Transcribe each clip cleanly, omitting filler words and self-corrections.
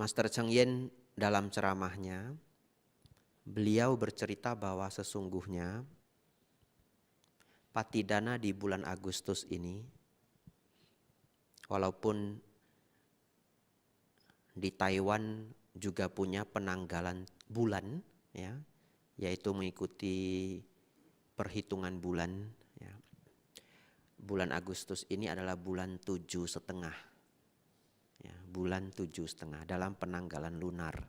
Master Cheng Yen dalam ceramahnya, beliau bercerita bahwa sesungguhnya Patidana di bulan Agustus ini, walaupun di Taiwan juga punya penanggalan bulan, ya, yaitu mengikuti perhitungan bulan. Ya. Bulan Agustus ini adalah bulan 7,5, ya, bulan 7,5 dalam penanggalan lunar.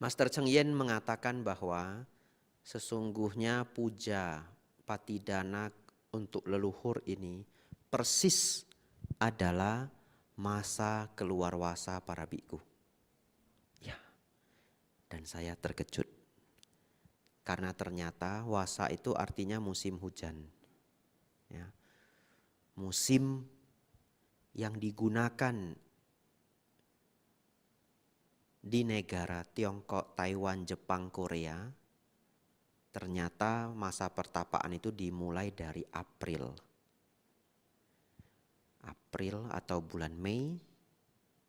Master Cheng Yen mengatakan bahwa sesungguhnya puja Patidana untuk leluhur ini persis adalah masa keluar wasa para biku. Ya, dan saya terkejut karena ternyata wasa itu artinya musim hujan. Ya, musim yang digunakan di negara Tiongkok, Taiwan, Jepang, Korea, ternyata masa pertapaan itu dimulai dari April atau bulan Mei,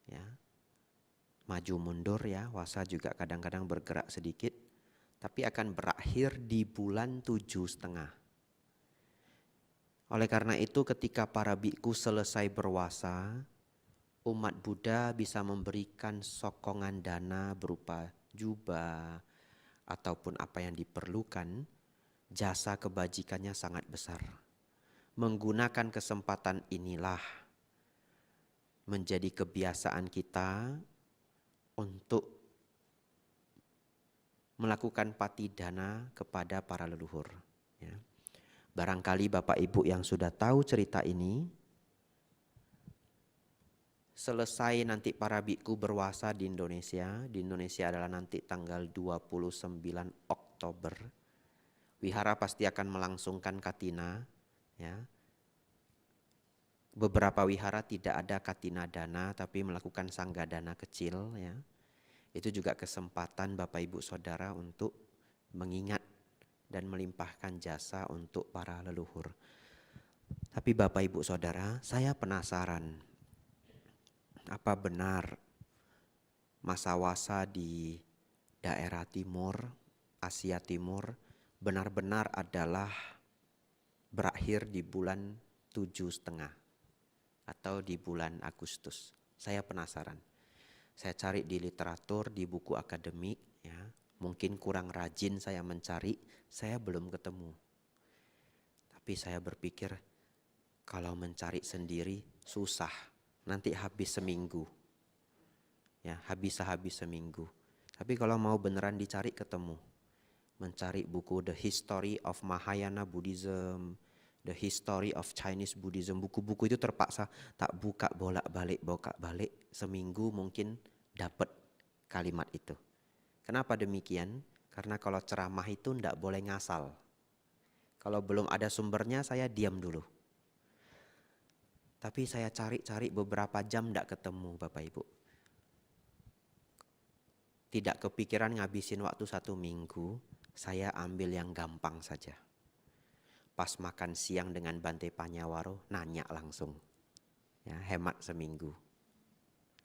ya, maju mundur ya, wasa juga kadang-kadang bergerak sedikit, tapi akan berakhir di bulan 7,5. Oleh karena itu ketika para biku selesai berwasa, umat Buddha bisa memberikan sokongan dana berupa jubah ataupun apa yang diperlukan. Jasa kebajikannya sangat besar. Menggunakan kesempatan inilah menjadi kebiasaan kita untuk melakukan patidana kepada para leluhur. Ya. Barangkali Bapak Ibu yang sudah tahu cerita ini, selesai nanti para biku berwasa di Indonesia adalah nanti tanggal 29 Oktober. Wihara pasti akan melangsungkan katina, ya. Beberapa wihara tidak ada katina dana tapi melakukan sanggadana kecil, ya. Itu juga kesempatan Bapak Ibu Saudara untuk mengingat dan melimpahkan jasa untuk para leluhur. Tapi Bapak Ibu Saudara, saya penasaran. Apa benar masa wasa di daerah timur, Asia Timur benar-benar adalah berakhir di bulan 7,5 atau di bulan Agustus? Saya penasaran. Saya cari di literatur, di buku akademik, ya. Mungkin kurang rajin saya mencari, saya belum ketemu. Tapi saya berpikir kalau mencari sendiri susah. Nanti habis seminggu, ya, habis seminggu. Tapi kalau mau beneran dicari ketemu. Mencari buku The History of Mahayana Buddhism, The History of Chinese Buddhism, buku-buku itu terpaksa tak buka bolak-balik, seminggu mungkin dapat kalimat itu. Kenapa demikian? Karena kalau ceramah itu ndak boleh ngasal. Kalau belum ada sumbernya saya diam dulu. Tapi saya cari beberapa jam tidak ketemu Bapak Ibu. Tidak kepikiran ngabisin waktu 1 minggu, saya ambil yang gampang saja. Pas makan siang dengan Bante Panyawaro, nanya langsung. Ya, hemat seminggu.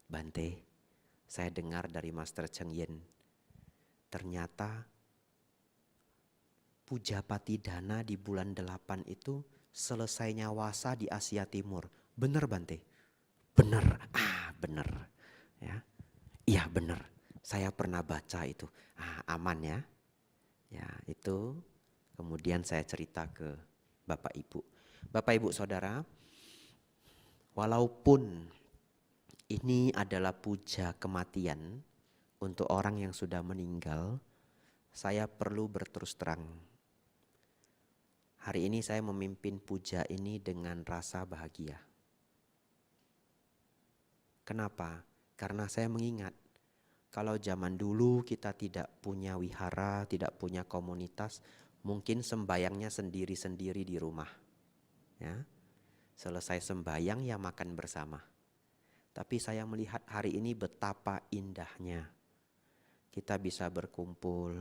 Bante, saya dengar dari Master Cheng Yen, ternyata puja patidana di bulan 8 itu selesainya wasa di Asia Timur. Benar Bante? Benar. Benar. Ya. Iya benar. Saya pernah baca itu. Aman ya. Ya, itu kemudian saya cerita ke Bapak Ibu. Bapak Ibu Saudara, walaupun ini adalah puja kematian untuk orang yang sudah meninggal, saya perlu berterus terang. Hari ini saya memimpin puja ini dengan rasa bahagia. Kenapa? Karena saya mengingat kalau zaman dulu kita tidak punya wihara, tidak punya komunitas, mungkin sembayangnya sendiri-sendiri di rumah. Ya. Selesai sembayang ya makan bersama. Tapi saya melihat hari ini betapa indahnya kita bisa berkumpul,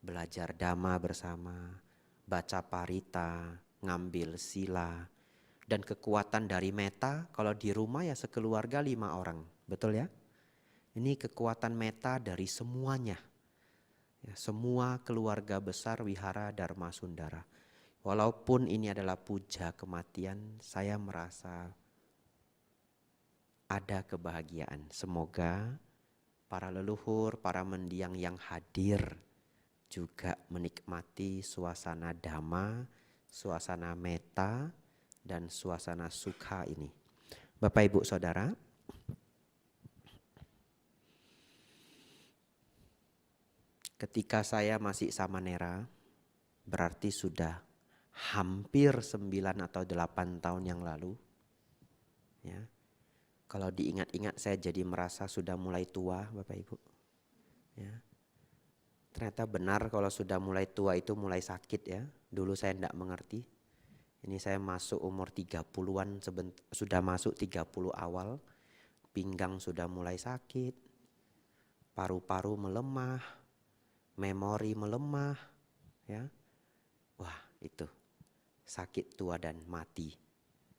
belajar dhamma bersama, baca parita, ngambil sila, Dan kekuatan dari meta, kalau di rumah ya sekeluarga 5 orang, betul ya? Ini kekuatan meta dari semuanya. Ya, semua keluarga besar Wihara Dharma Sundara. Walaupun ini adalah puja kematian, saya merasa ada kebahagiaan. Semoga para leluhur, para mendiang yang hadir juga menikmati suasana dhamma, suasana meta, dan suasana sukha ini. Bapak Ibu Saudara, ketika saya masih samanera, berarti sudah hampir 9 atau 8 tahun yang lalu. Ya. Kalau diingat-ingat saya jadi merasa sudah mulai tua, Bapak Ibu. Ya. Ternyata benar kalau sudah mulai tua itu mulai sakit ya. Dulu saya tidak mengerti. Ini saya masuk umur 30-an, sudah masuk 30 awal. Pinggang sudah mulai sakit. Paru-paru melemah. Memori melemah. Ya. Wah itu sakit tua dan mati.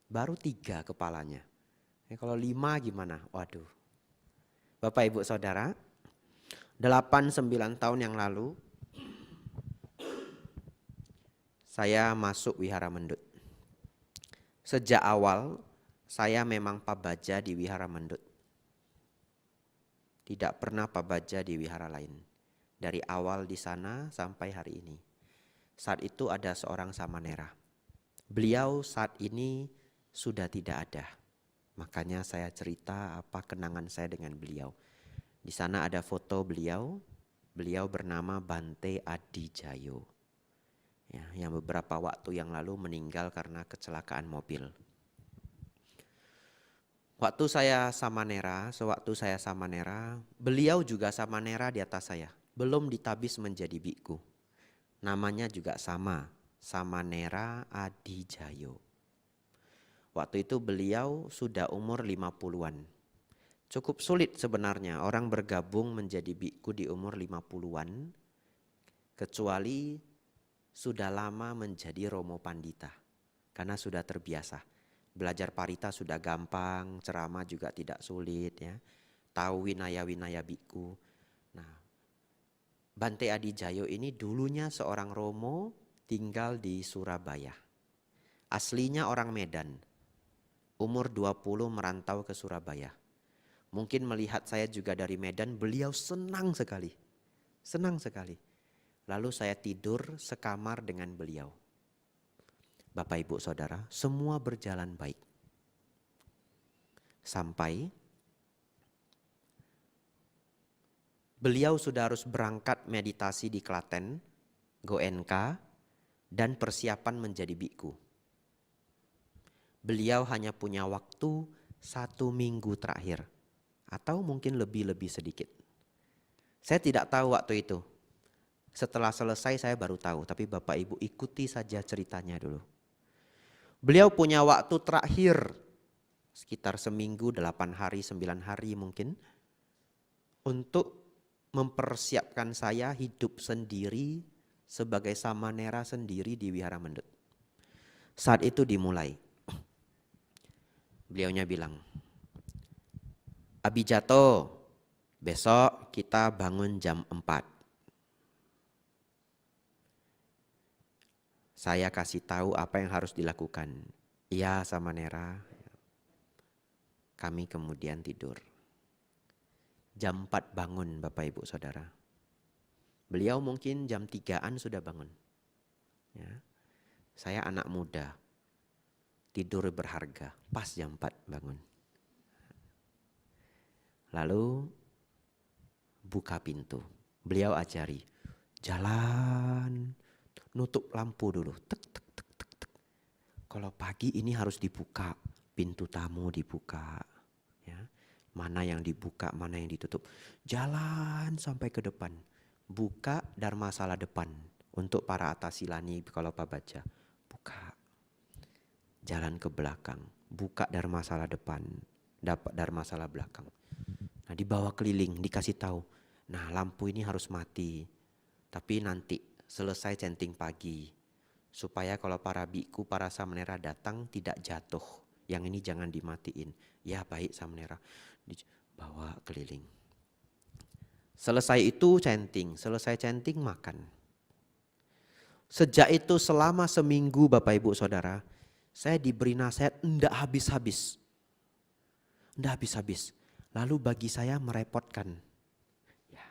Baru 3 kepalanya. Kalau 5 gimana? Waduh. Bapak Ibu Saudara, 8-9 tahun yang lalu saya masuk Wihara Mendut. Sejak awal saya memang pabaja di Wihara Mendut. Tidak pernah pabaja di wihara lain. Dari awal di sana sampai hari ini. Saat itu ada seorang samanera. Beliau saat ini sudah tidak ada. Makanya saya cerita apa kenangan saya dengan beliau. Di sana ada foto beliau. Beliau bernama Bante Adijayo. Ya, yang beberapa waktu yang lalu meninggal karena kecelakaan mobil. Sewaktu saya samanera, beliau juga samanera di atas saya. Belum ditabis menjadi biku. Namanya juga sama, Samanera Adijayo. Waktu itu beliau sudah umur 50-an. Cukup sulit sebenarnya orang bergabung menjadi biku di umur 50-an. Kecuali sudah lama menjadi Romo Pandita. Karena sudah terbiasa. Belajar parita sudah gampang, ceramah juga tidak sulit ya. Tahu winaya-winaya biku. Nah, Bante Adijayo ini dulunya seorang Romo tinggal di Surabaya. Aslinya orang Medan. Umur 20 merantau ke Surabaya. Mungkin melihat saya juga dari Medan, beliau senang sekali. Senang sekali. Lalu saya tidur sekamar dengan beliau. Bapak Ibu Saudara, semua berjalan baik. Sampai beliau sudah harus berangkat meditasi di Klaten, Goenka, dan persiapan menjadi biku. Beliau hanya punya waktu 1 minggu terakhir. Atau mungkin lebih sedikit. Saya tidak tahu waktu itu. Setelah selesai saya baru tahu. Tapi Bapak Ibu ikuti saja ceritanya dulu. Beliau punya waktu terakhir. Sekitar seminggu, 8 hari, 9 hari mungkin. Untuk mempersiapkan saya hidup sendiri sebagai samanera sendiri di Wihara Mendut. Saat itu dimulai. Beliaunya bilang, Abijato, besok kita bangun jam 4. Saya kasih tahu apa yang harus dilakukan. Iya samanera. Kami kemudian tidur. Jam 4 bangun Bapak Ibu Saudara. Beliau mungkin jam 3-an sudah bangun. Ya. Saya anak muda. Tidur berharga, pas jam 4 bangun. Lalu buka pintu. Beliau ajari, jalan, nutup lampu dulu. Tek, tek, tek, tek, tek. Kalau pagi ini harus dibuka, pintu tamu dibuka. Ya. Mana yang dibuka, mana yang ditutup. Jalan sampai ke depan. Buka Dharmasala depan. Untuk para atasilani kalau pabaca. Buka. Jalan ke belakang, buka Dharmasala depan, dapat Dharmasala belakang. Nah dibawa keliling, dikasih tahu, nah lampu ini harus mati. Tapi nanti selesai centing pagi, supaya kalau para biku, para samanera datang tidak jatuh. Yang ini jangan dimatiin. Ya baik samanera, bawa keliling. Selesai itu chanting, selesai chanting makan. Sejak itu selama seminggu Bapak Ibu Saudara, saya diberi nasihat enggak habis-habis. Enggak habis-habis. Lalu bagi saya merepotkan. Ya,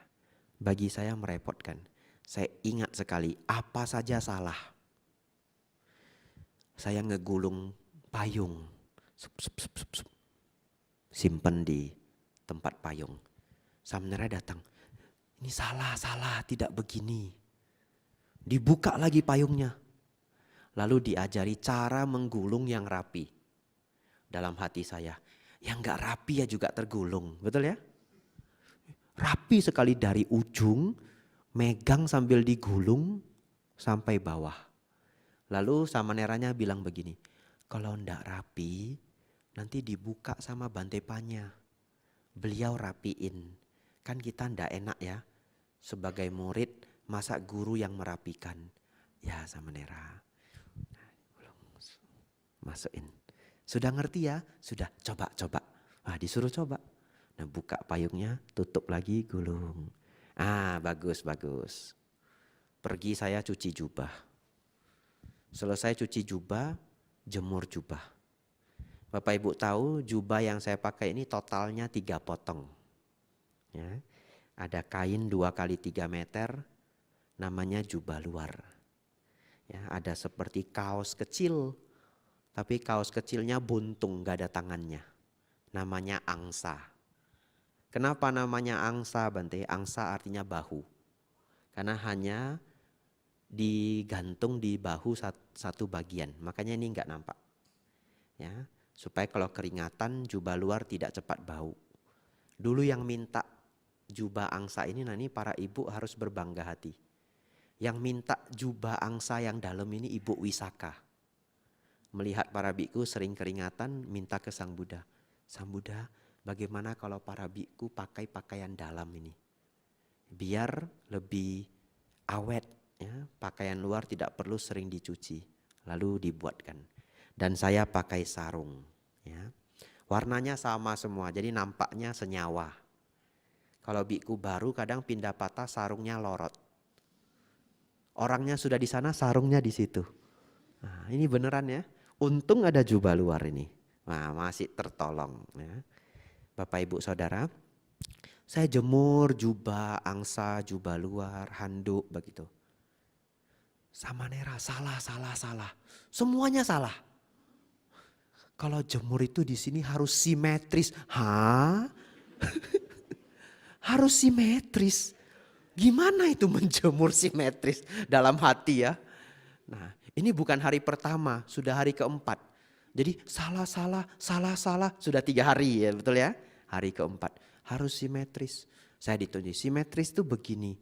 bagi saya merepotkan. Saya ingat sekali apa saja salah. Saya ngegulung payung. Simpen di tempat payung. Samanera datang. Ini salah, tidak begini. Dibuka lagi payungnya. Lalu diajari cara menggulung yang rapi. Dalam hati saya, yang gak rapi ya juga tergulung. Betul ya? Rapi sekali dari ujung, megang sambil digulung sampai bawah. Lalu samaneranya bilang begini, kalau ndak rapi nanti dibuka sama bantepanya. Beliau rapiin. Kan kita ndak enak ya sebagai murid masa guru yang merapikan. Ya samanera. Masukin. Sudah ngerti ya? Sudah, coba. Wah, disuruh coba. Nah, buka payungnya, tutup lagi, gulung. Bagus. Pergi saya cuci jubah. Selesai cuci jubah, jemur jubah. Bapak Ibu tahu jubah yang saya pakai ini totalnya 3 potong. Ya. Ada kain 2 kali 3 meter, namanya jubah luar. Ya, ada seperti kaos kecil, tapi kaos kecilnya buntung, gak ada tangannya. Namanya angsa. Kenapa namanya angsa Bante? Angsa artinya bahu. Karena hanya digantung di bahu satu bagian. Makanya ini enggak nampak. Ya, supaya kalau keringatan jubah luar tidak cepat bau. Dulu yang minta jubah angsa ini para ibu harus berbangga hati. Yang minta jubah angsa yang dalam ini Ibu Wisaka. Melihat para biku sering keringatan, minta ke Sang Buddha. Sang Buddha, bagaimana kalau para biku pakai pakaian dalam ini? Biar lebih awet, ya, pakaian luar tidak perlu sering dicuci. Lalu dibuatkan. Dan saya pakai sarung. Ya. Warnanya sama semua, jadi nampaknya senyawa. Kalau biku baru kadang pindah patah sarungnya lorot. Orangnya sudah di sana, sarungnya di situ. Nah, ini beneran ya. Untung ada jubah luar ini. Nah, masih tertolong. Ya. Bapak Ibu Saudara, saya jemur jubah angsa, jubah luar, handuk begitu. Samanera salah. Semuanya salah. Kalau jemur itu di sini harus simetris. Harus simetris. Gimana itu menjemur simetris dalam hati ya? Nah, ini bukan hari pertama, sudah hari keempat. Jadi salah, sudah 3 hari ya, betul ya? Hari keempat, harus simetris. Saya ditunjuk, simetris itu begini.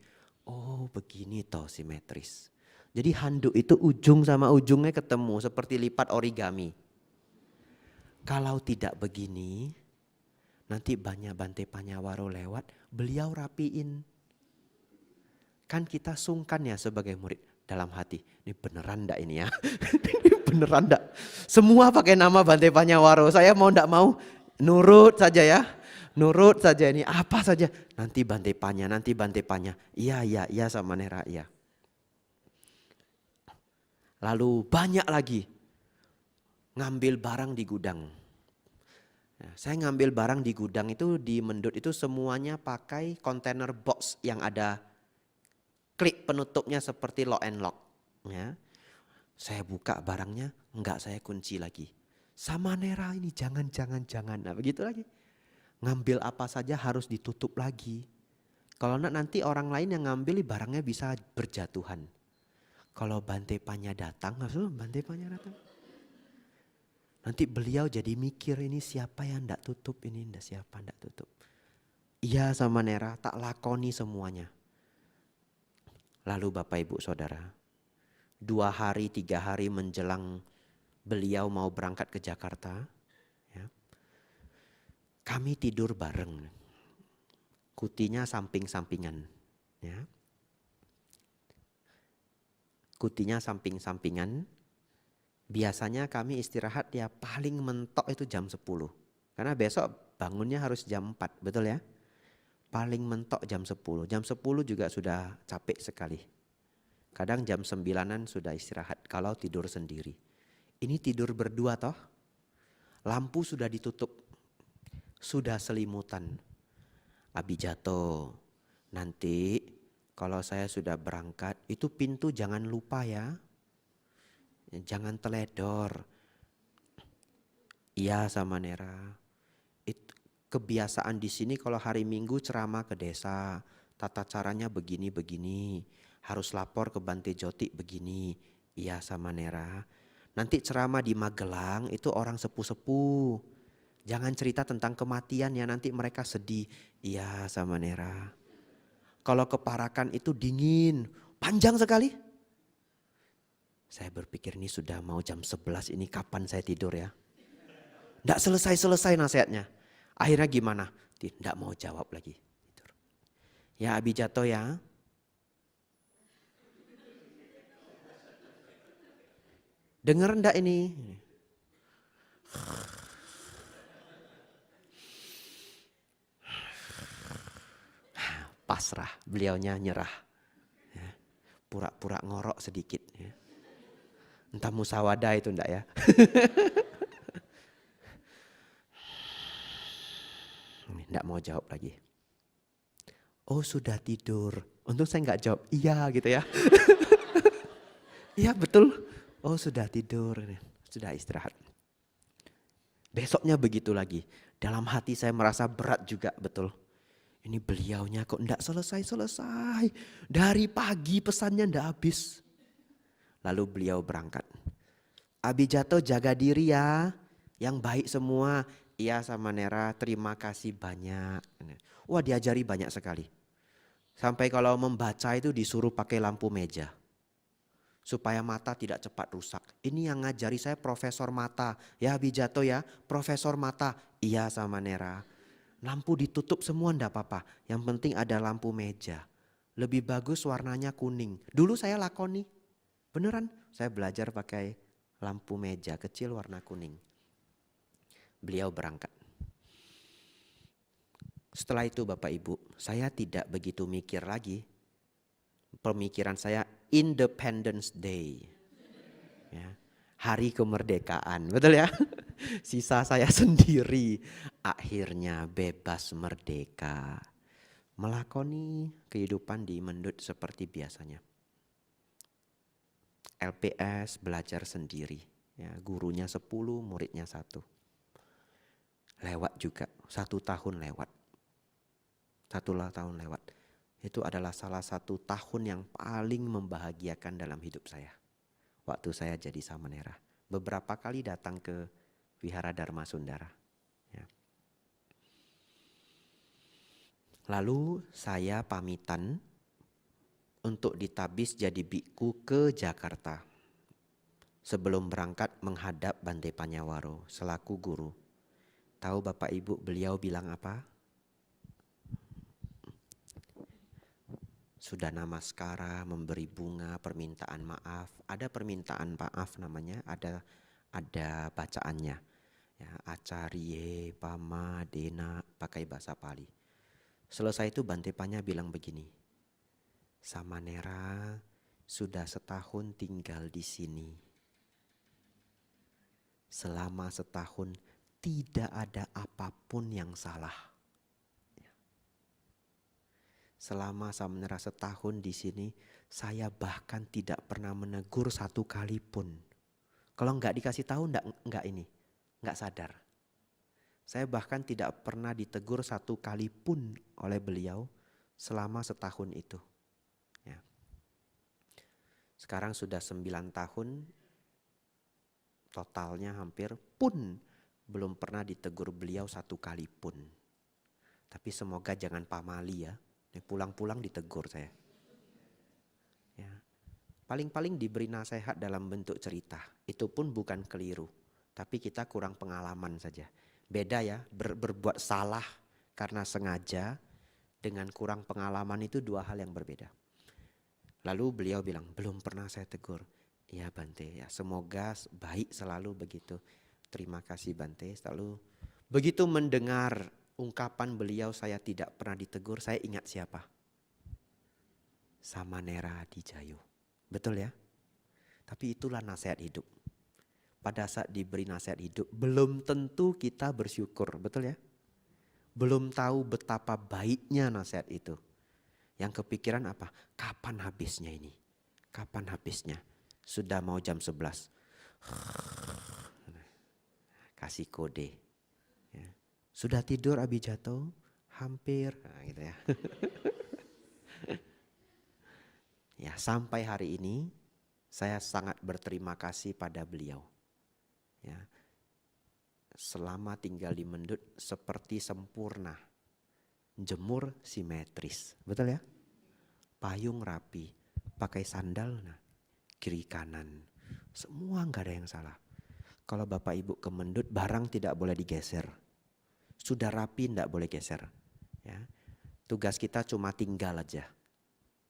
Oh begini toh simetris. Jadi handuk itu ujung sama ujungnya ketemu seperti lipat origami. Kalau tidak begini, nanti banyak Bante Panyawaro lewat, beliau rapiin. Kan kita sungkan ya sebagai murid dalam hati. Ini beneran enggak ini ya? Ini beneran enggak? Semua pakai nama Bante Panyawaro. Saya mau enggak mau nurut saja ya. Nurut saja ini apa saja. Nanti Bante Panya. Iya samanera iya. Lalu banyak lagi ngambil barang di gudang. Nah, saya ngambil barang di gudang itu di Mendut itu semuanya pakai kontainer box yang ada klik penutupnya seperti lock and lock. Ya. Saya buka barangnya, enggak saya kunci lagi. Samanera ini jangan. Nah begitu lagi. Ngambil apa saja harus ditutup lagi. Kalau nanti orang lain yang ngambil barangnya bisa berjatuhan. Kalau Bante Panya datang, Bante Panya datang. Nanti beliau jadi mikir ini siapa yang enggak tutup, ini enggak siapa enggak tutup. Iya Samanera, tak lakoni semuanya. Lalu Bapak Ibu Saudara, 2 hari 3 hari menjelang beliau mau berangkat ke Jakarta, ya, kami tidur bareng, kutinya samping-sampingan. Ya. kutinya samping-sampingan. Biasanya kami istirahat ya paling mentok itu jam 10. Karena besok bangunnya harus jam 4, betul ya? Paling mentok jam 10. Jam 10 juga sudah capek sekali. Kadang jam 9-an sudah istirahat kalau tidur sendiri. Ini tidur berdua toh. Lampu sudah ditutup. Sudah selimutan. Abi jatuh. Nanti kalau saya sudah berangkat, itu pintu jangan lupa ya. Jangan teledor. Iya sama Nera. Itu kebiasaan di sini kalau hari Minggu ceramah ke desa. Tata caranya begini-begini. Harus lapor ke Bante Joti begini. Iya sama Nera. Nanti ceramah di Magelang itu orang sepuh-sepuh. Jangan cerita tentang kematian ya, nanti mereka sedih. Iya sama Nera. Kalau ke Parakan itu dingin. Panjang sekali. Saya berpikir ini sudah mau jam 11 ini kapan saya tidur ya. Tidak selesai-selesai nasihatnya. Akhirnya gimana? Tidak mau jawab lagi. Tidur. Ya Abi jatuh ya. Dengar enggak ini? Pasrah, beliaunya nyerah. Ya, pura-pura ngorok sedikit. Ya. Entah musawadah itu enggak ya. Enggak mau jawab lagi. Oh sudah tidur. Untung saya enggak jawab iya gitu ya. Iya betul. Oh sudah tidur. Sudah istirahat. Besoknya begitu lagi. Dalam hati saya merasa berat juga betul. Ini beliaunya kok enggak selesai-selesai. Dari pagi pesannya enggak habis. Lalu beliau berangkat. Abi jatuh jaga diri ya. Yang baik semua. Iya sama Nera terima kasih banyak. Wah diajari banyak sekali. Sampai kalau membaca itu disuruh pakai lampu meja. Supaya mata tidak cepat rusak. Ini yang ngajari saya Profesor Mata. Ya Abi jatuh ya Profesor Mata. Iya sama Nera. Lampu ditutup semua enggak apa-apa. Yang penting ada lampu meja. Lebih bagus warnanya kuning. Dulu saya lakoni. Beneran saya belajar pakai lampu meja kecil warna kuning. Beliau berangkat. Setelah itu Bapak Ibu, saya tidak begitu mikir lagi. Pemikiran saya Independence Day. Ya, hari kemerdekaan, betul ya? Sisa saya sendiri. Akhirnya bebas merdeka. Melakoni kehidupan di Mendut seperti biasanya. LPS belajar sendiri. Ya, gurunya 10, muridnya 1. Lewat juga, 1 tahun lewat. 1 tahun lewat. Itu adalah salah satu tahun yang paling membahagiakan dalam hidup saya. Waktu saya jadi Samanera. Beberapa kali datang ke Wihara Dharma Sundara. Ya. Lalu saya pamitan untuk ditabis jadi biku ke Jakarta. Sebelum berangkat menghadap Bante Panyawaro selaku guru. Tahu Bapak Ibu beliau bilang apa? Sudah namaskara, memberi bunga, permintaan maaf. Ada permintaan maaf namanya, ada bacaannya. Ya, Acariye, Pama, Dena, pakai bahasa Pali. Selesai itu Bante Panya bilang begini. Samanera sudah setahun tinggal di sini. Selama setahun tidak ada apapun yang salah. Selama Samanera setahun di sini, saya bahkan tidak pernah menegur 1 kali pun. Kalau enggak dikasih tahu enggak sadar. Saya bahkan tidak pernah ditegur 1 kali pun oleh beliau selama setahun itu. Ya. Sekarang sudah 9 tahun, totalnya hampir pun belum pernah ditegur beliau 1 kali pun. Tapi semoga jangan pamali ya. Pulang-pulang ditegur saya. Ya. Paling-paling diberi nasihat dalam bentuk cerita. Itu pun bukan keliru. Tapi kita kurang pengalaman saja. Beda ya, berbuat salah karena sengaja dengan kurang pengalaman itu 2 hal yang berbeda. Lalu beliau bilang, belum pernah saya tegur. Iya Bante, ya semoga baik selalu begitu. Terima kasih Bante. Lalu begitu mendengar ungkapan beliau saya tidak pernah ditegur, saya ingat siapa? Samanera Dijayu. Betul ya? Tapi itulah nasihat hidup. Pada saat diberi nasihat hidup, belum tentu kita bersyukur. Betul ya? Belum tahu betapa baiknya nasihat itu. Yang kepikiran apa? Kapan habisnya ini? Kapan habisnya? Sudah mau jam 11. Kasih kode. Ya. Sudah tidur Abijato? Hampir. Nah, gitu ya. Ya, sampai hari ini saya sangat berterima kasih pada beliau. Ya. Selama tinggal di Mendut seperti sempurna. Jemur simetris. Betul ya? Payung rapi. Pakai sandal nah, kiri kanan. Semua nggak ada yang salah. Kalau Bapak Ibu ke Mendut, barang tidak boleh digeser. Sudah rapi tidak boleh geser. Ya. Tugas kita cuma tinggal aja.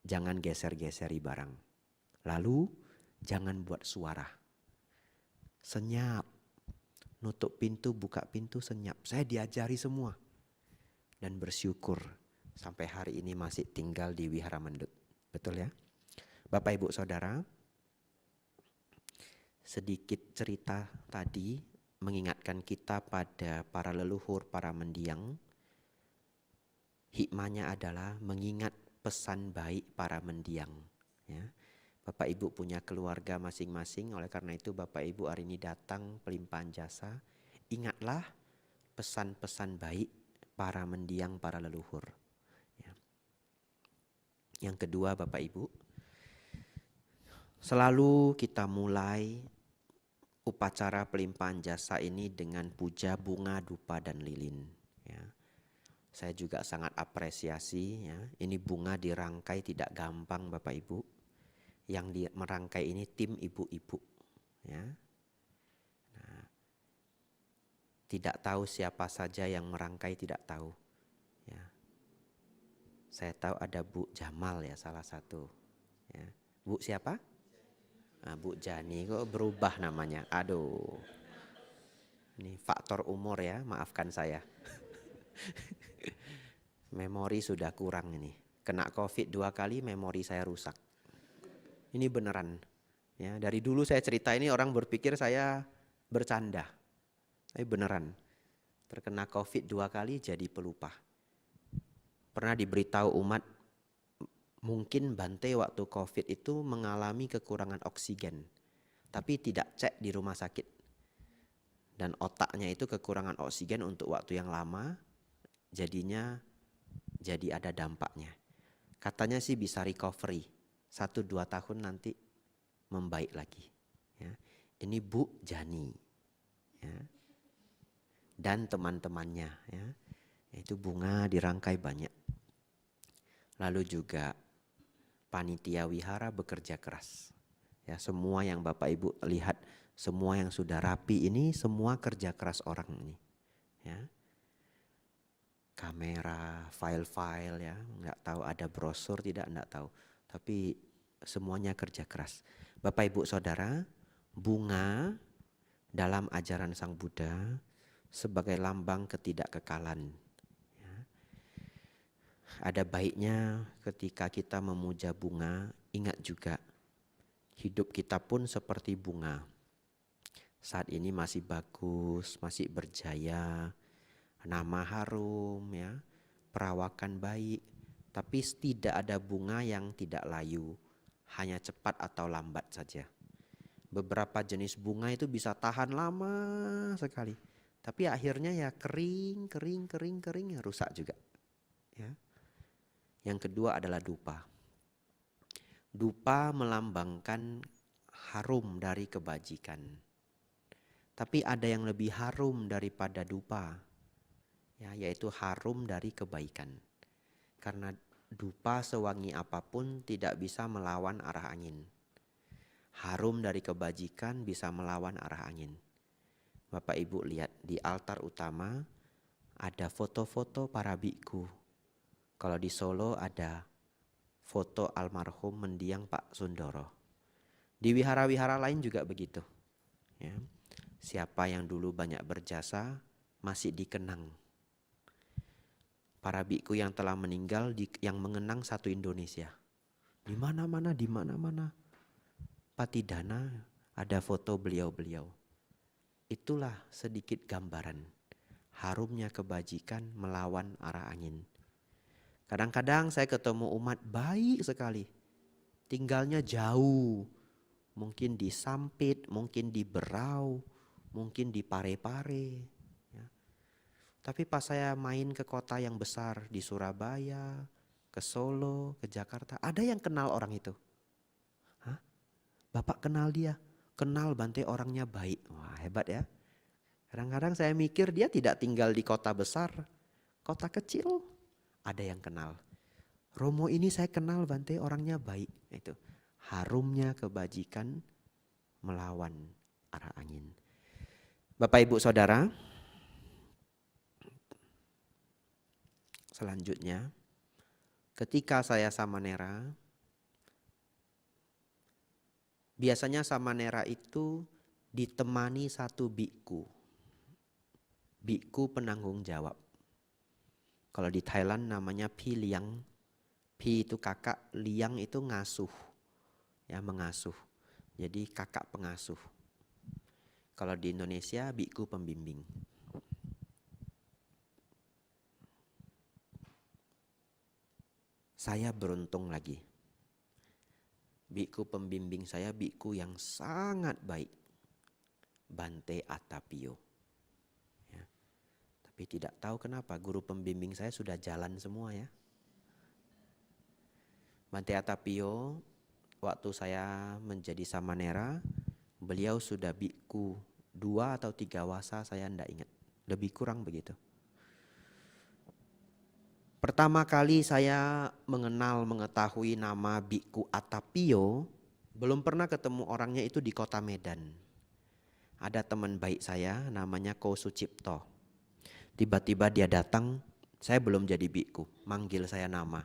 Jangan geser-geseri barang. Lalu jangan buat suara. Senyap. Nutup pintu, buka pintu, senyap. Saya diajari semua. Dan bersyukur sampai hari ini masih tinggal di Wihara Mendut. Betul ya? Bapak Ibu Saudara, sedikit cerita tadi mengingatkan kita pada para leluhur, para mendiang. Hikmahnya adalah mengingat pesan baik para mendiang. Ya. Bapak Ibu punya keluarga masing-masing, oleh karena itu Bapak Ibu hari ini datang pelimpahan jasa. Ingatlah pesan-pesan baik para mendiang, para leluhur. Ya. Yang kedua Bapak Ibu, selalu kita mulai upacara pelimpahan jasa ini dengan puja bunga, dupa dan lilin. Ya. Saya juga sangat apresiasi ya. Ini bunga dirangkai tidak gampang Bapak Ibu. Yang merangkai ini tim ibu-ibu ya. Nah, tidak tahu siapa saja yang merangkai, tidak tahu ya. Saya tahu ada Bu Jamal ya salah satu ya. Bu siapa? Nah, Bu Jani kok berubah namanya. Aduh. Ini faktor umur ya, maafkan saya. Memori sudah kurang ini. Kena COVID 2 kali memori saya rusak. Ini beneran. Ya, dari dulu saya cerita ini orang berpikir saya bercanda. Tapi beneran. Terkena COVID 2 kali jadi pelupa. Pernah diberitahu umat, mungkin Bante waktu COVID itu mengalami kekurangan oksigen. Tapi tidak cek di rumah sakit. Dan otaknya itu kekurangan oksigen untuk waktu yang lama. Jadinya jadi ada dampaknya. Katanya sih bisa recovery. 1-2 tahun nanti membaik lagi. Ya. Ini Bu Jani. Ya. Dan teman-temannya. Ya. Itu bunga dirangkai banyak. Lalu juga panitia wihara bekerja keras. Ya, semua yang Bapak Ibu lihat, semua yang sudah rapi ini semua kerja keras orang ini. Ya. Kamera, file-file ya, nggak tahu ada brosur tidak, nggak tahu. Tapi semuanya kerja keras. Bapak Ibu Saudara, bunga dalam ajaran Sang Buddha sebagai lambang ketidakkekalan. Ya. Ada baiknya ketika kita memuja bunga, ingat juga hidup kita pun seperti bunga. Saat ini masih bagus, masih berjaya, nama harum ya, perawakan baik, tapi tidak ada bunga yang tidak layu, hanya cepat atau lambat saja. Beberapa jenis bunga itu bisa tahan lama sekali, tapi akhirnya ya kering, rusak juga. Ya. Yang kedua adalah dupa. Dupa melambangkan harum dari kebajikan. Tapi ada yang lebih harum daripada dupa. Ya, yaitu harum dari kebaikan. Karena dupa sewangi apapun tidak bisa melawan arah angin. Harum dari kebajikan bisa melawan arah angin. Bapak Ibu lihat di altar utama ada foto-foto para biku. Kalau di Solo ada foto almarhum mendiang Pak Sundoro. Di wihara-wihara lain juga begitu. Ya. Siapa yang dulu banyak berjasa masih dikenang. Para biku yang telah meninggal yang mengenang satu Indonesia. Di mana-mana Patidana ada foto beliau-beliau. Itulah sedikit gambaran harumnya kebajikan melawan arah angin. Kadang-kadang saya ketemu umat baik sekali. Tinggalnya jauh. Mungkin di Sampit, mungkin di Berau, mungkin di Parepare. Ya. Tapi pas saya main ke kota yang besar di Surabaya, ke Solo, ke Jakarta, ada yang kenal orang itu. Hah? Bapak kenal dia? Kenal, Bante, orangnya baik. Wah, hebat ya. Kadang-kadang saya mikir dia tidak tinggal di kota besar, kota kecil ada yang kenal. Romo ini saya kenal, Bante, orangnya baik. Itu harumnya kebajikan melawan arah angin. Bapak Ibu Saudara, selanjutnya ketika saya samanera, biasanya samanera itu ditemani satu biku. Biku penanggung jawab. Kalau di Thailand namanya Pi Liang. Pi itu kakak, Liang itu ngasuh. Ya, mengasuh. Jadi kakak pengasuh. Kalau di Indonesia biku pembimbing. Saya beruntung lagi. Biku pembimbing saya biku yang sangat baik. Bante Atapio. Ya. Tapi tidak tahu kenapa guru pembimbing saya sudah jalan semua ya. Bante Atapio waktu saya menjadi samanera, beliau sudah biku 2 atau 3 wasa, saya tidak ingat. Lebih kurang begitu. Pertama kali saya mengetahui nama Biku Atapio, belum pernah ketemu orangnya itu di kota Medan. Ada teman baik saya namanya Ko Sucipto. Tiba-tiba dia datang, saya belum jadi biku, manggil saya nama.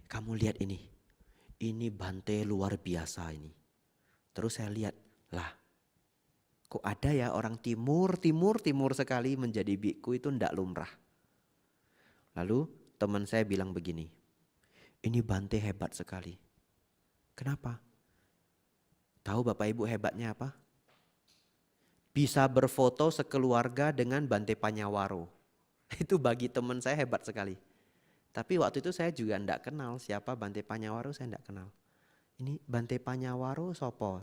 Kamu lihat ini Bante luar biasa ini. Terus saya lihat, lah kok ada ya orang timur sekali menjadi biku, itu ndak lumrah. Lalu teman saya bilang begini, ini Bante hebat sekali. Kenapa? Tahu Bapak Ibu hebatnya apa? Bisa berfoto sekeluarga dengan Bante Panyawaro. Itu bagi teman saya hebat sekali. Tapi waktu itu saya juga tidak kenal siapa Bante Panyawaro, saya tidak kenal. Ini Bante Panyawaro sopo?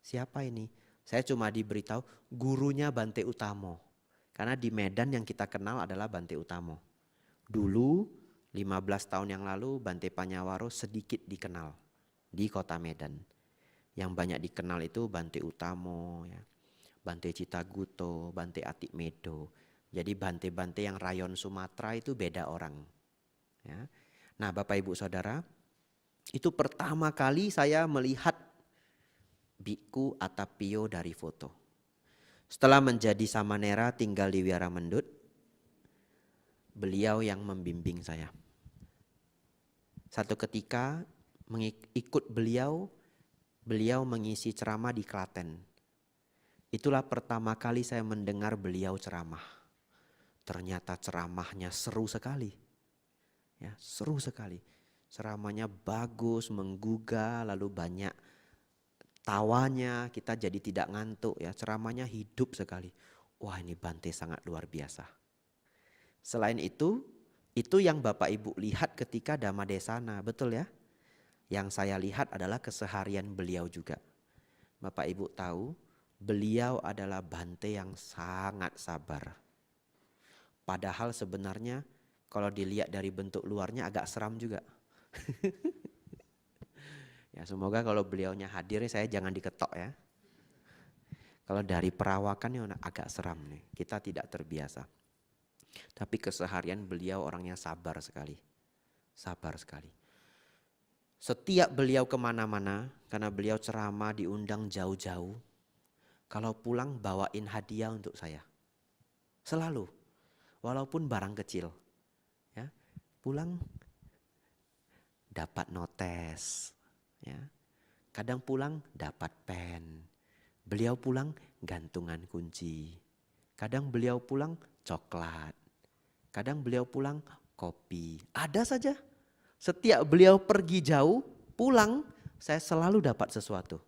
Siapa ini? Saya cuma diberitahu gurunya Bante Utamo. Karena di Medan yang kita kenal adalah Bante Utamo. Dulu 15 tahun yang lalu Bante Panyawaro sedikit dikenal di kota Medan. Yang banyak dikenal itu Bante Utamo, ya, Bante Citaguto, Bante Atikmedo. Jadi Bante-Bante yang rayon Sumatera itu beda orang. Ya. Nah Bapak Ibu Saudara, itu pertama kali saya melihat Biku Atapio dari foto. Setelah menjadi samanera tinggal di Wiaramendut, beliau yang membimbing saya. Satu ketika ikut beliau mengisi ceramah di Klaten. Itulah pertama kali saya mendengar beliau ceramah. Ternyata ceramahnya seru sekali. Ya, seru sekali. Ceramahnya bagus, menggugah, lalu banyak tawanya, kita jadi tidak ngantuk ya. Ceramahnya hidup sekali. Wah, ini Bante sangat luar biasa. Selain itu yang Bapak Ibu lihat ketika Dhammadesana, betul ya? Yang saya lihat adalah keseharian beliau juga. Bapak Ibu tahu, beliau adalah Bante yang sangat sabar. Padahal sebenarnya kalau dilihat dari bentuk luarnya agak seram juga. Ya, semoga kalau beliaunya hadir saya jangan diketok ya. Kalau dari perawakannya agak seram nih, kita tidak terbiasa. Tapi keseharian beliau orangnya sabar sekali. Sabar sekali. Setiap beliau kemana-mana, karena beliau ceramah diundang jauh-jauh. Kalau pulang bawain hadiah untuk saya. Selalu. Walaupun barang kecil. Ya, pulang dapat notes. Ya. Kadang pulang dapat pen. Beliau pulang gantungan kunci. Kadang beliau pulang coklat. Kadang beliau pulang kopi. Ada saja. Setiap beliau pergi jauh, pulang, saya selalu dapat sesuatu.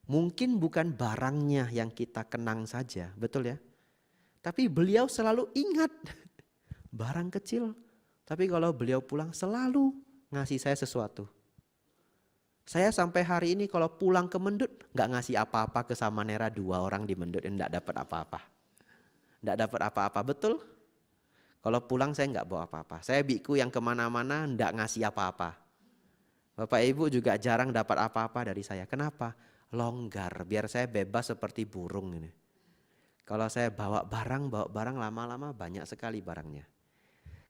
Mungkin bukan barangnya yang kita kenang saja, betul ya? Tapi beliau selalu ingat barang kecil. Tapi kalau beliau pulang selalu ngasih saya sesuatu. Saya sampai hari ini kalau pulang ke Mendut nggak ngasih apa-apa ke Samanera, 2 orang di Mendut yang nggak dapat apa-apa. Nggak dapat apa-apa, betul? Kalau pulang saya nggak bawa apa-apa. Saya biku yang kemana-mana nggak ngasih apa-apa. Bapak Ibu juga jarang dapat apa-apa dari saya. Kenapa? Longgar, biar saya bebas seperti burung ini. Kalau saya bawa barang lama-lama banyak sekali barangnya.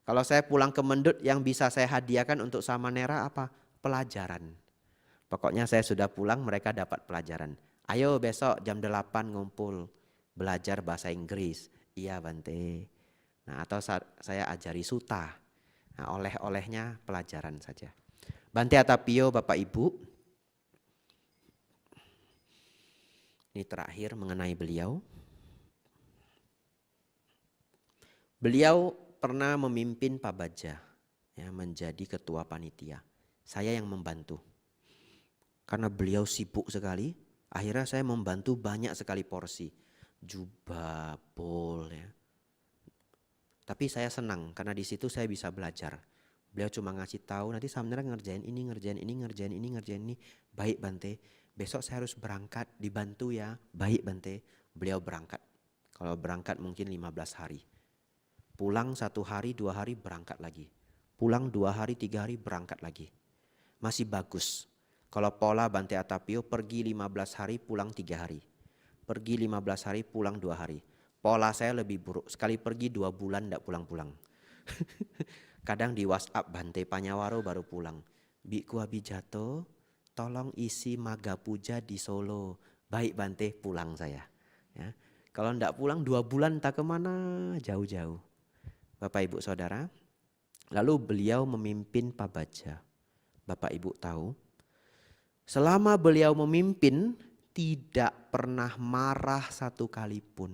Kalau saya pulang ke Mendut yang bisa saya hadiahkan untuk Samanera apa? Pelajaran. Pokoknya saya sudah pulang mereka dapat pelajaran. Ayo besok jam 8 ngumpul belajar bahasa Inggris. Iya Bante. Nah, atau saya ajari suta. Nah, oleh-olehnya pelajaran saja. Bante Atapio Bapak Ibu. Ini terakhir mengenai beliau. Beliau pernah memimpin Pak Baja ya, menjadi ketua panitia. Saya yang membantu. Karena beliau sibuk sekali, akhirnya saya membantu banyak sekali porsi. Jubah, bowl ya. Tapi saya senang karena di situ saya bisa belajar. Beliau cuma ngasih tahu nanti Samanera ngerjain ini, ngerjain ini. Baik Bante, besok saya harus berangkat, dibantu ya. Baik Bante, beliau berangkat. Kalau berangkat mungkin 15 hari. Pulang 1 hari, 2 hari berangkat lagi. Pulang 2 hari, 3 hari berangkat lagi. Masih bagus. Kalau pola Bante Atapio pergi 15 hari, pulang 3 hari. Pergi 15 hari, pulang 2 hari. Pola saya lebih buruk. Sekali pergi 2 bulan tidak pulang-pulang. Kadang di WhatsApp Bante Panyawaro baru pulang. Biku Abijato, tolong isi Maga Puja di Solo. Baik Bante, pulang saya. Ya. Kalau tidak pulang 2 bulan tak kemana, jauh-jauh. Bapak Ibu Saudara, lalu beliau memimpin Pak Baja. Bapak Ibu tahu, selama beliau memimpin tidak pernah marah 1 kali pun.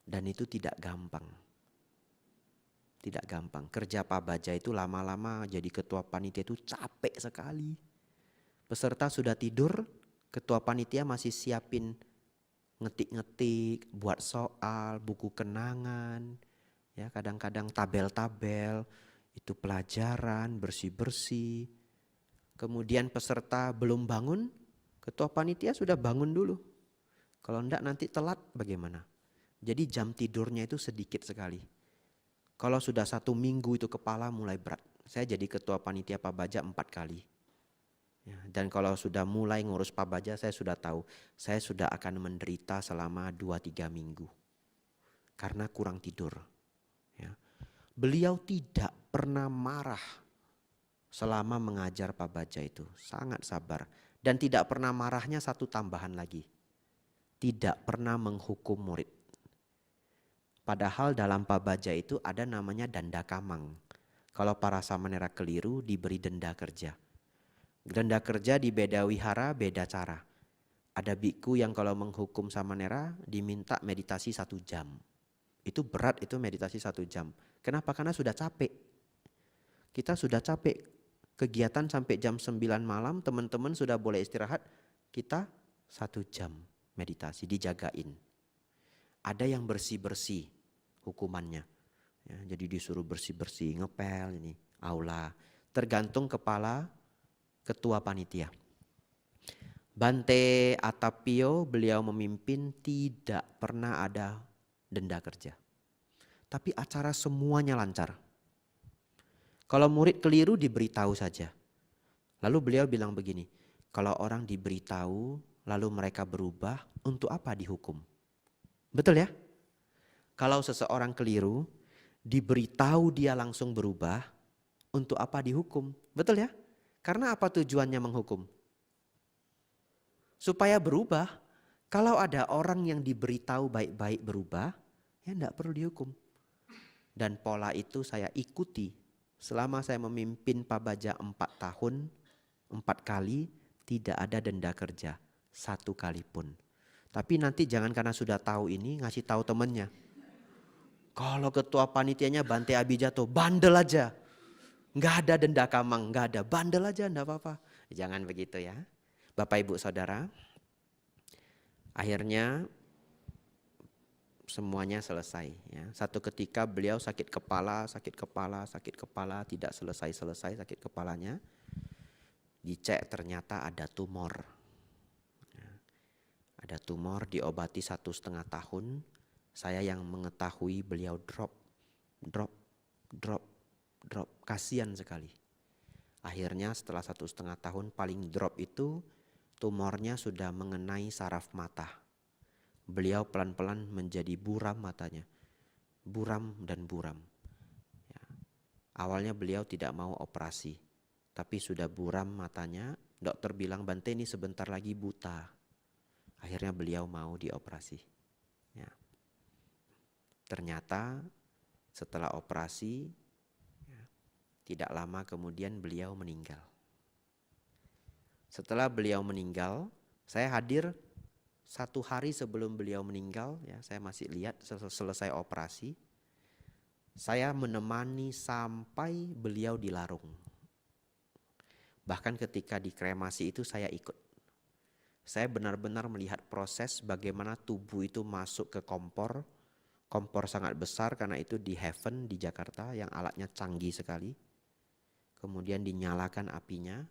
Dan itu tidak gampang. Tidak gampang. Kerja Pak Baja itu lama-lama jadi ketua panitia itu capek sekali. Peserta sudah tidur, ketua panitia masih siapin ngetik-ngetik, buat soal, buku kenangan. Ya, kadang-kadang tabel-tabel, itu pelajaran, bersih-bersih. Kemudian peserta belum bangun, ketua panitia sudah bangun dulu. Kalau enggak nanti telat bagaimana? Jadi jam tidurnya itu sedikit sekali. Kalau sudah 1 minggu itu kepala mulai berat. Saya jadi ketua panitia Pak Baja 4 kali. Ya, dan kalau sudah mulai ngurus Pak Baja saya sudah tahu. Saya sudah akan menderita selama 2-3 minggu. Karena kurang tidur. Ya. Beliau tidak pernah marah selama mengajar Pak Baja itu. Sangat sabar. Dan tidak pernah marahnya 1 tambahan lagi. Tidak pernah menghukum murid. Padahal dalam Pak Baja itu ada namanya danda kamang. Kalau para Samanera keliru diberi denda kerja. Denda kerja di beda wihara beda cara. Ada biku yang kalau menghukum Samanera diminta meditasi 1 jam. Itu berat itu meditasi 1 jam. Kenapa? Karena sudah capek. Kita sudah capek. Kegiatan sampai jam 9 malam teman-teman sudah boleh istirahat. Kita 1 jam meditasi dijagain. Ada yang bersih-bersih hukumannya. Ya, jadi disuruh bersih-bersih, ngepel ini, aula. Tergantung kepala ketua panitia. Bante Atapio beliau memimpin tidak pernah ada denda kerja. Tapi acara semuanya lancar. Kalau murid keliru diberitahu saja. Lalu beliau bilang begini, kalau orang diberitahu lalu mereka berubah, untuk apa dihukum? Betul ya? Kalau seseorang keliru, diberitahu dia langsung berubah, untuk apa dihukum? Betul ya? Karena apa tujuannya menghukum? Supaya berubah. Kalau ada orang yang diberitahu baik-baik berubah, ya enggak perlu dihukum. Dan pola itu saya ikuti Selama saya memimpin Pabaja 4 tahun, 4 kali tidak ada denda kerja, 1 kali pun. Tapi nanti jangan karena sudah tahu ini ngasih tahu temennya. Kalau ketua panitianya Bante Abijatto, bandel aja. Nggak ada denda kamang, nggak ada, bandel aja, nggak apa-apa. Jangan begitu ya. Bapak Ibu Saudara, akhirnya semuanya selesai ya. Satu ketika beliau sakit kepala, tidak selesai sakit kepalanya. Dicek ternyata ada tumor. Ya. Ada tumor, diobati 1,5 tahun. Saya yang mengetahui beliau drop. Kasihan sekali. Akhirnya setelah 1,5 tahun paling drop itu tumornya sudah mengenai saraf mata. Beliau pelan-pelan menjadi buram matanya. Buram dan buram. Ya. Awalnya beliau tidak mau operasi. Tapi sudah buram matanya. Dokter bilang Bante ini sebentar lagi buta. Akhirnya beliau mau dioperasi. Ya. Ternyata setelah operasi ya, tidak lama kemudian beliau meninggal. Setelah beliau meninggal, saya hadir 1 hari sebelum beliau meninggal, ya, saya masih lihat selesai operasi. Saya menemani sampai beliau dilarung. Bahkan ketika dikremasi itu saya ikut. Saya benar-benar melihat proses bagaimana tubuh itu masuk ke kompor. Kompor sangat besar karena itu di Heaven di Jakarta yang alatnya canggih sekali. Kemudian dinyalakan apinya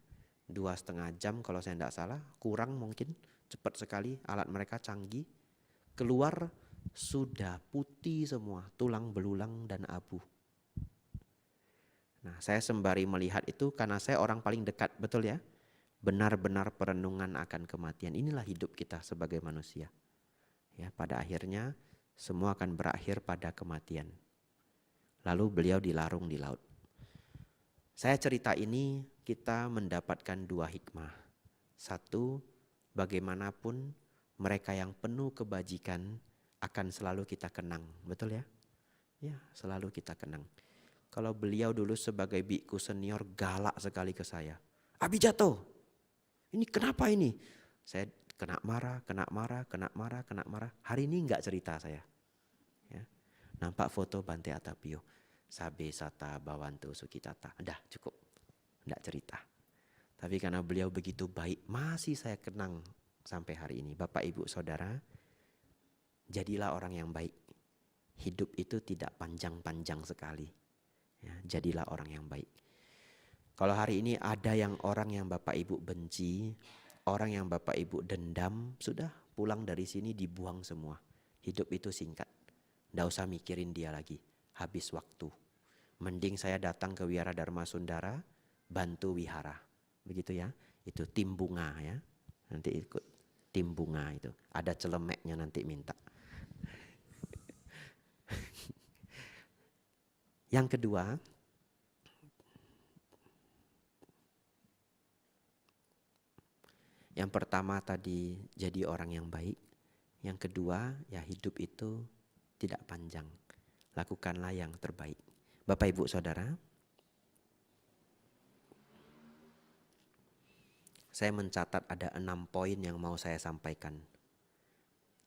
2,5 jam kalau saya tidak salah, kurang mungkin. Cepat sekali, alat mereka canggih. Keluar sudah putih semua, tulang belulang dan abu. Nah, saya sembari melihat itu karena saya orang paling dekat, betul ya? Benar-benar perenungan akan kematian. Inilah hidup kita sebagai manusia. Ya, pada akhirnya semua akan berakhir pada kematian. Lalu beliau dilarung di laut. Saya cerita ini kita mendapatkan 2 hikmah. 1, bagaimanapun mereka yang penuh kebajikan akan selalu kita kenang, betul ya? Ya, selalu kita kenang. Kalau beliau dulu sebagai biku senior galak sekali ke saya. Abijatto, ini kenapa ini? Saya kena marah. Hari ini enggak cerita saya. Ya. Nampak foto Bante Atapio. Sabe sata bawantu sukitata. Udah cukup, enggak cerita. Tapi karena beliau begitu baik, masih saya kenang sampai hari ini. Bapak Ibu Saudara, jadilah orang yang baik. Hidup itu tidak panjang-panjang sekali. Ya, jadilah orang yang baik. Kalau hari ini ada orang yang Bapak Ibu benci, orang yang Bapak Ibu dendam, sudah pulang dari sini dibuang semua. Hidup itu singkat. Nggak usah mikirin dia lagi. Habis waktu. Mending saya datang ke Wihara Dharma Sundara, bantu wihara. Begitu ya, itu tim bunga ya. Nanti ikut tim bunga itu. Ada celemeknya nanti minta. Yang kedua, yang pertama tadi jadi orang yang baik. Yang kedua, ya hidup itu tidak panjang. Lakukanlah yang terbaik. Bapak Ibu Saudara, saya mencatat ada 6 poin yang mau saya sampaikan.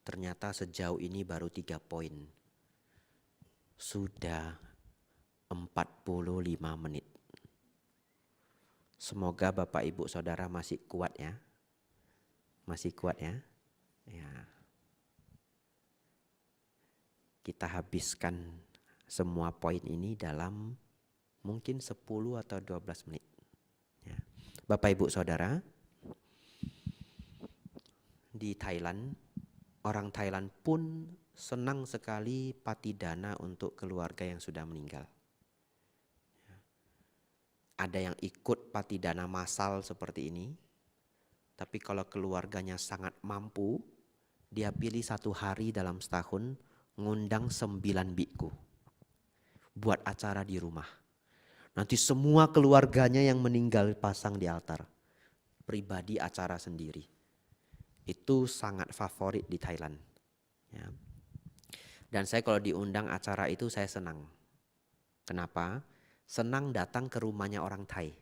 Ternyata sejauh ini baru 3 poin. Sudah 45 menit. Semoga Bapak Ibu Saudara masih kuat ya. Masih kuat ya. Ya. Kita habiskan semua poin ini dalam mungkin 10 atau 12 menit. Ya. Bapak Ibu Saudara, di Thailand, orang Thailand pun senang sekali patidana untuk keluarga yang sudah meninggal. Ada yang ikut patidana massal seperti ini, tapi kalau keluarganya sangat mampu, dia pilih 1 hari dalam setahun, ngundang 9 biku. Buat acara di rumah. Nanti semua keluarganya yang meninggal pasang di altar. Pribadi acara sendiri. Itu sangat favorit di Thailand. Ya. Dan saya kalau diundang acara itu saya senang. Kenapa? senang datang ke rumahnya orang Thai.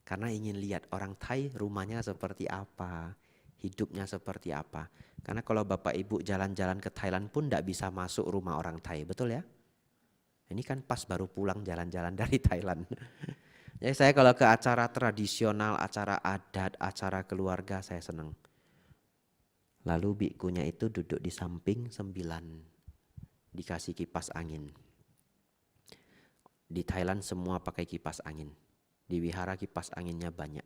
Karena ingin lihat orang Thai rumahnya seperti apa, hidupnya seperti apa. Karena kalau Bapak Ibu jalan-jalan ke Thailand pun tidak bisa masuk rumah orang Thai, betul ya? Ini kan pas baru pulang jalan-jalan dari Thailand. Jadi saya kalau ke acara tradisional, acara adat, acara keluarga saya senang. Lalu bikunya itu duduk di samping 9, dikasih kipas angin. Di Thailand semua pakai kipas angin. Di wihara kipas anginnya banyak.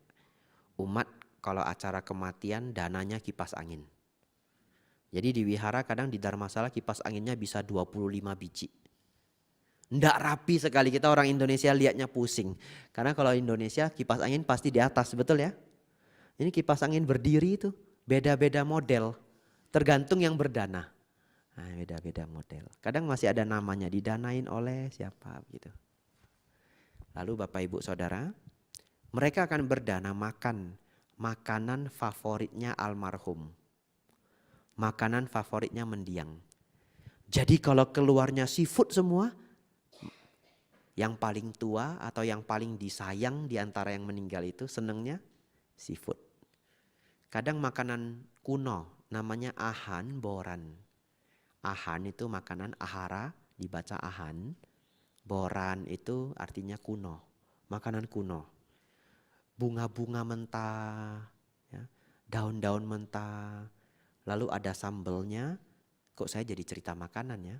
Umat kalau acara kematian dananya kipas angin. Jadi di wihara kadang di Dharmasala kipas anginnya bisa 25 biji. Nggak rapi sekali, kita orang Indonesia lihatnya pusing. Karena kalau Indonesia kipas angin pasti di atas, betul ya? Ini kipas angin berdiri itu beda-beda model. Tergantung yang berdana. Nah, beda-beda model. Kadang masih ada namanya, didanain oleh siapa gitu. Lalu Bapak Ibu Saudara, mereka akan berdana makan makanan favoritnya almarhum. Makanan favoritnya mendiang. Jadi kalau keluarnya seafood semua, yang paling tua atau yang paling disayang di antara yang meninggal itu senangnya seafood. Kadang makanan kuno namanya ahan boran. Ahan itu makanan ahara, dibaca ahan. Boran itu artinya kuno, makanan kuno. Bunga-bunga mentah, ya, daun-daun mentah, lalu ada sambelnya. Kok saya jadi cerita makanan ya?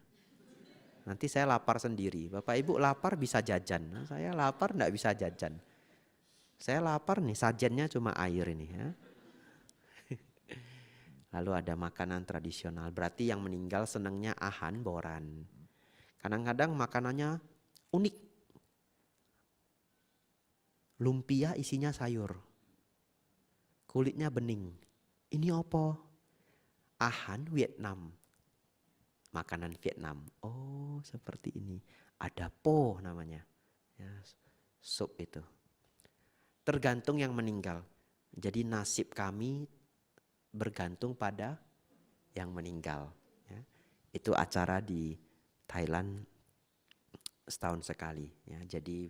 Nanti saya lapar sendiri. Bapak Ibu lapar bisa jajan, nah, saya lapar enggak bisa jajan. Saya lapar nih, sajennya cuma air ini ya. Lalu ada makanan tradisional, berarti yang meninggal senangnya ahan boran. Kadang-kadang makanannya unik. Lumpia isinya sayur. Kulitnya bening. Ini apa? Ahan Vietnam. Makanan Vietnam. Oh, seperti ini. Ada po namanya. Ya, sup itu. Tergantung yang meninggal. Jadi nasib kami bergantung pada yang meninggal. Ya. Itu acara di Thailand setahun sekali. Ya. Jadi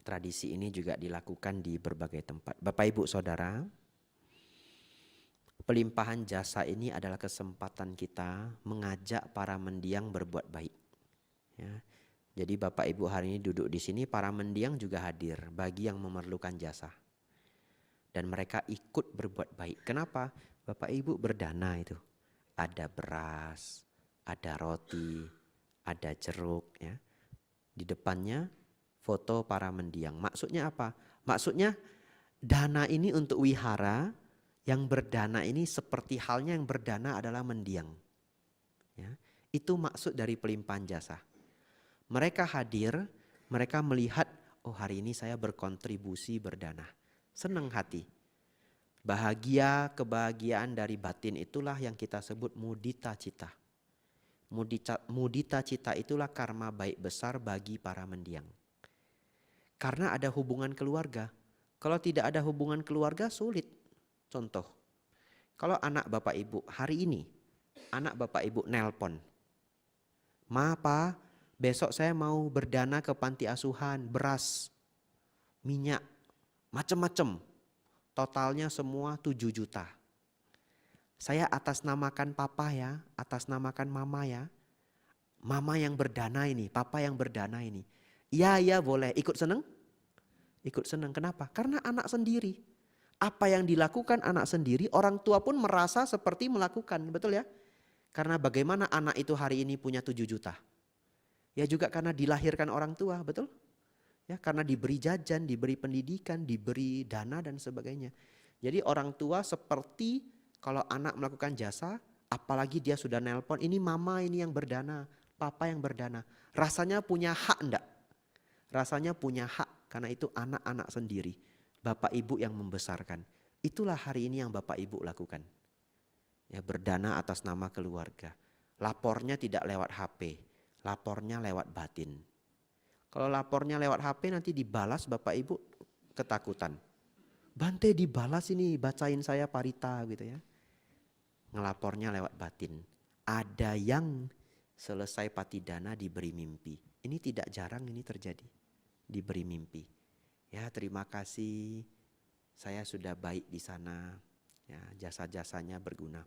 tradisi ini juga dilakukan di berbagai tempat. Bapak Ibu Saudara, pelimpahan jasa ini adalah kesempatan kita mengajak para mendiang berbuat baik. Ya. Jadi Bapak Ibu hari ini duduk di sini, para mendiang juga hadir bagi yang memerlukan jasa. Dan mereka ikut berbuat baik. Kenapa? Bapak Ibu berdana itu. Ada beras, ada roti, ada jeruk. Ya. Di depannya foto para mendiang. Maksudnya apa? Maksudnya dana ini untuk wihara, yang berdana ini seperti halnya yang berdana adalah mendiang. Ya, itu maksud dari pelimpahan jasa. Mereka hadir, mereka melihat, oh hari ini saya berkontribusi berdana. Senang hati. Bahagia, kebahagiaan dari batin itulah yang kita sebut mudita cita. Mudita cita itulah karma baik besar bagi para mendiang. Karena ada hubungan keluarga. Kalau tidak ada hubungan keluarga sulit. Contoh, kalau anak Bapak Ibu hari ini, anak Bapak Ibu nelpon. Ma, Pa, besok saya mau berdana ke panti asuhan, beras, minyak, macam-macam. Totalnya semua 7 juta. Saya atas namakan papa ya, atas namakan mama ya. Mama yang berdana ini, papa yang berdana ini. Iya boleh, ikut seneng? Ikut senang. Kenapa? Karena anak sendiri. Apa yang dilakukan anak sendiri, orang tua pun merasa seperti melakukan. Betul ya? Karena bagaimana anak itu hari ini punya 7 juta? Ya juga karena dilahirkan orang tua, betul? Ya, karena diberi jajan, diberi pendidikan, diberi dana dan sebagainya. Jadi orang tua seperti kalau anak melakukan jasa, apalagi dia sudah nelpon, ini mama ini yang berdana, papa yang berdana. Rasanya punya hak enggak? Rasanya punya hak. Karena itu anak-anak sendiri, Bapak Ibu yang membesarkan. Itulah hari ini yang Bapak Ibu lakukan. Ya, berdana atas nama keluarga. Lapornya tidak lewat HP, lapornya lewat batin. Kalau lapornya lewat HP nanti dibalas Bapak Ibu ketakutan. Bante dibalas ini, bacain saya parita gitu ya. Ngelapornya lewat batin. Ada yang selesai patidana diberi mimpi. Ini tidak jarang ini terjadi. diberi mimpi. Ya, terima kasih, saya sudah baik di sana. Ya, jasa-jasanya berguna.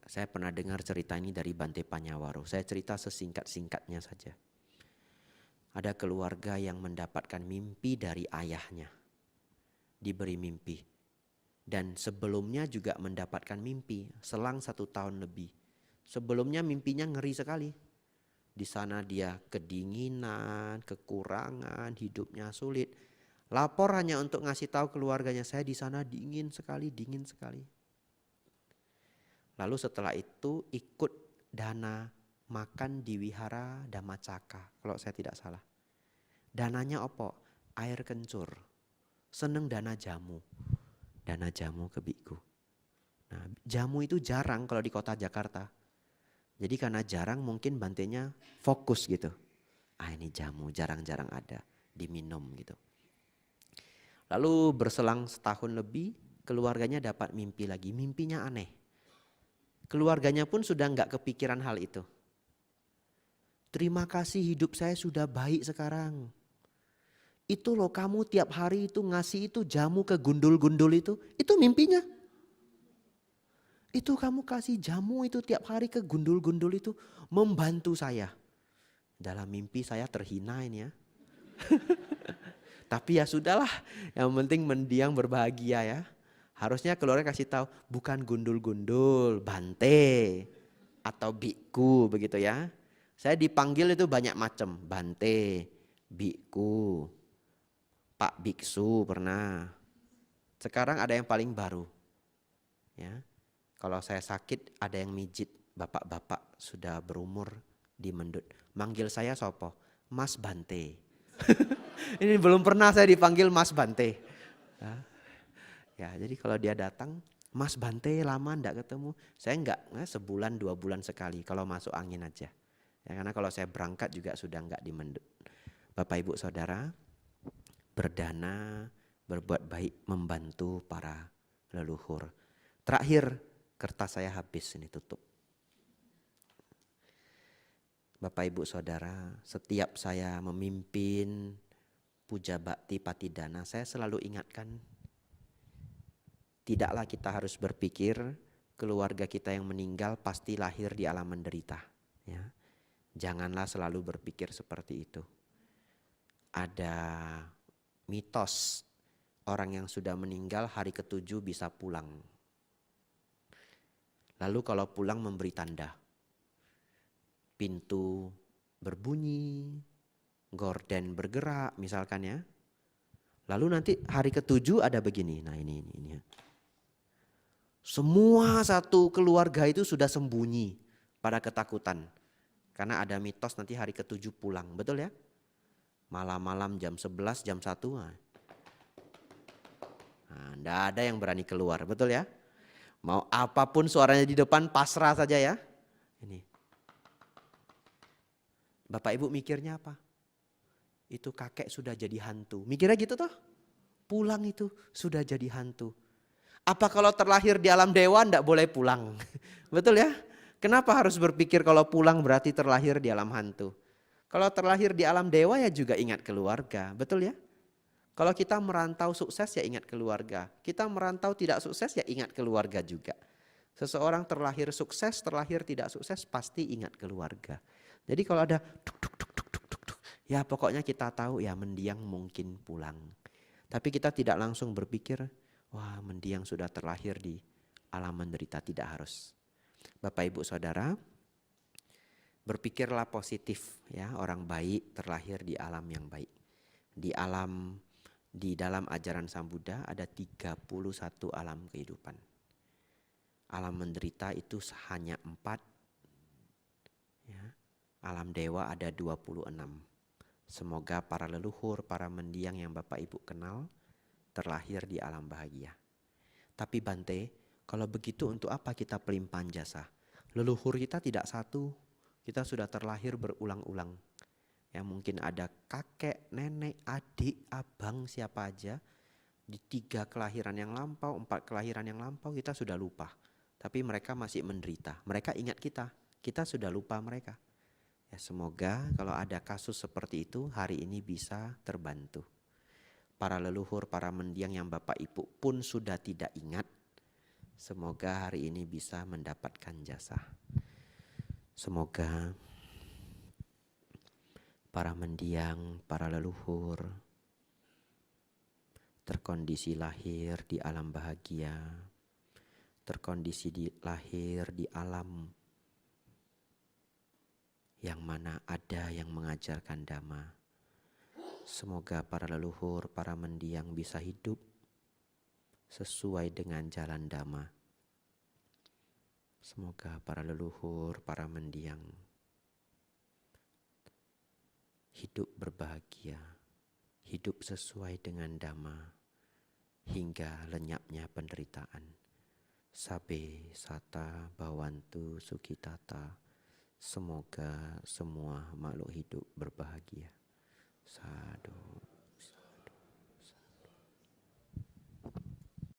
Saya pernah dengar cerita ini dari Bante Panyawaro. Saya cerita sesingkat-singkatnya saja. Ada keluarga yang mendapatkan mimpi dari ayahnya. Diberi mimpi. Dan sebelumnya juga mendapatkan mimpi selang 1 tahun lebih. Sebelumnya mimpinya ngeri sekali. Di sana dia kedinginan, kekurangan, hidupnya sulit. Lapor hanya untuk ngasih tahu keluarganya, saya di sana dingin sekali, dingin sekali. Lalu setelah itu ikut dana makan di wihara Dhammacakka, kalau saya tidak salah. Dananya apa? Air kencur. Seneng dana jamu. Dana jamu ke biku. Nah, jamu itu jarang kalau di kota Jakarta. Jadi karena jarang mungkin bantenya fokus gitu. Ini jamu jarang-jarang ada, diminum gitu. Lalu berselang setahun lebih, keluarganya dapat mimpi lagi. Mimpinya aneh. Keluarganya pun sudah nggak kepikiran hal itu. Terima kasih, hidup saya sudah baik sekarang. Itu loh, kamu tiap hari itu ngasih itu jamu ke gundul-gundul itu mimpinya. Itu kamu kasih jamu itu tiap hari ke gundul-gundul itu membantu saya. Dalam mimpi saya terhina ini ya. Tapi ya sudahlah, yang penting mendiang berbahagia ya. Harusnya keluarga kasih tahu, bukan gundul-gundul, bante atau biku begitu ya. Saya dipanggil itu banyak macam, bante, biku, pak biksu pernah. Sekarang ada yang paling baru. Ya. Kalau saya sakit ada yang mijit, bapak-bapak sudah berumur di Mendut. Manggil saya sopo? Mas Bante. Ini belum pernah saya dipanggil Mas Bante. Ya, jadi kalau dia datang, Mas Bante lama enggak ketemu. Saya enggak, sebulan 2 bulan sekali kalau masuk angin aja. Ya, karena kalau saya berangkat juga sudah enggak di Mendut. Bapak Ibu Saudara, berdana, berbuat baik, membantu para leluhur. Terakhir, kertas saya habis, ini tutup. Bapak Ibu Saudara, setiap saya memimpin puja bakti patidana, saya selalu ingatkan, tidaklah kita harus berpikir keluarga kita yang meninggal pasti lahir di alam menderita. Ya. Janganlah selalu berpikir seperti itu. Ada mitos orang yang sudah meninggal hari ke-7 bisa pulang. Lalu kalau pulang memberi tanda. Pintu berbunyi, gorden bergerak misalkan ya. Lalu nanti hari ke-7 ada begini. Nah ini. Semua satu keluarga itu sudah sembunyi pada ketakutan. Karena ada mitos nanti hari ke-7 pulang, betul ya? Malam-malam jam 11, jam 1. Nah, enggak ada yang berani keluar, betul ya? Mau apapun suaranya di depan pasrah saja ya. Ini. Bapak Ibu mikirnya apa? Itu kakek sudah jadi hantu. Mikirnya gitu toh? Pulang itu sudah jadi hantu. Apa kalau terlahir di alam dewa enggak boleh pulang? Betul ya? Kenapa harus berpikir kalau pulang berarti terlahir di alam hantu? Kalau terlahir di alam dewa ya juga ingat keluarga, betul ya? Kalau kita merantau sukses ya ingat keluarga. Kita merantau tidak sukses ya ingat keluarga juga. Seseorang terlahir sukses, terlahir tidak sukses pasti ingat keluarga. Jadi kalau ada ya pokoknya kita tahu ya mendiang mungkin pulang. Tapi kita tidak langsung berpikir, wah mendiang sudah terlahir di alam menderita, tidak harus. Bapak Ibu Saudara, berpikirlah positif ya, orang baik terlahir di alam yang baik. Di dalam ajaran Sang Buddha ada 31 alam kehidupan. Alam menderita itu hanya 4. Ya. Alam dewa ada 26. Semoga para leluhur, para mendiang yang Bapak Ibu kenal terlahir di alam bahagia. Tapi Bante, kalau begitu untuk apa kita pelimpahan jasa? Leluhur kita tidak satu, kita sudah terlahir berulang-ulang. Ya mungkin ada kakek, nenek, adik, abang, siapa aja. Di 3 kelahiran yang lampau, 4 kelahiran yang lampau kita sudah lupa. Tapi mereka masih menderita, mereka ingat kita sudah lupa mereka. Ya, semoga kalau ada kasus seperti itu hari ini bisa terbantu. Para leluhur, para mendiang yang Bapak Ibu pun sudah tidak ingat, semoga hari ini bisa mendapatkan jasa. Semoga para mendiang, para leluhur terkondisi lahir di alam bahagia, terkondisi lahir di alam yang mana ada yang mengajarkan dhamma. Semoga para leluhur, para mendiang bisa hidup sesuai dengan jalan dhamma. Semoga para leluhur, para mendiang hidup berbahagia, hidup sesuai dengan dhamma hingga lenyapnya penderitaan. Sabe sata bawantu sukitata. Semoga semua makhluk hidup berbahagia. Sadhu.